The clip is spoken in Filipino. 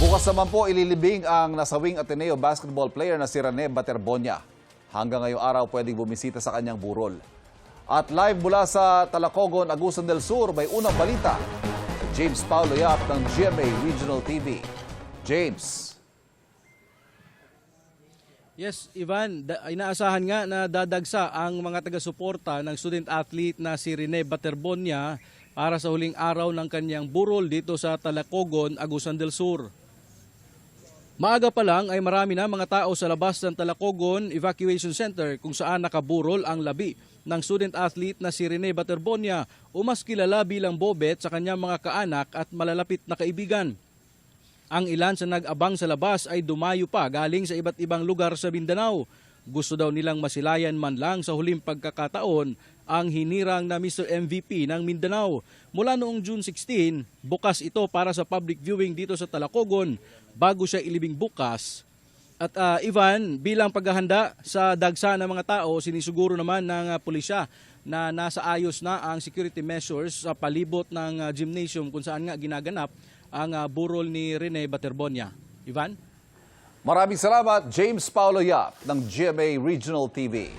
Bukas naman po ililibing ang nasawing Ateneo basketball player na si Rene Baterbonia. Hanggang ngayong araw pwedeng bumisita sa kanyang burol. At live mula sa Talacogon, Agusan del Sur, may unang balita. James Paulo Yap ng GMA Regional TV. James. Yes, Ivan, inaasahan nga na dadagsa ang mga taga-suporta ng student athlete na si Rene Baterbonia para sa huling araw ng kanyang burol dito sa Talacogon, Agusan del Sur. Maaga pa lang ay marami na mga tao sa labas ng Talacogon Evacuation Center kung saan nakaburol ang labi ng student athlete na si Rene Baterbonia o mas kilala bilang Bobet sa kanyang mga kaanak at malalapit na kaibigan. Ang ilan sa nag-abang sa labas ay dumayo pa galing sa iba't ibang lugar sa Mindanao. Gusto daw nilang masilayan man lang sa huling pagkakataon ang hinirang na Mr. MVP ng Mindanao. Mula noong June 16, bukas ito para sa public viewing dito sa Talacogon bago siya ilibing bukas. At Ivan, bilang paghahanda sa dagsa ng mga tao, sinisuguro naman ng pulisya na nasa ayos na ang security measures sa palibot ng gymnasium kung saan nga ginaganap ang burol ni Rene Baterbonia. Ivan? Maraming salamat, James Paulo Yap ng GMA Regional TV.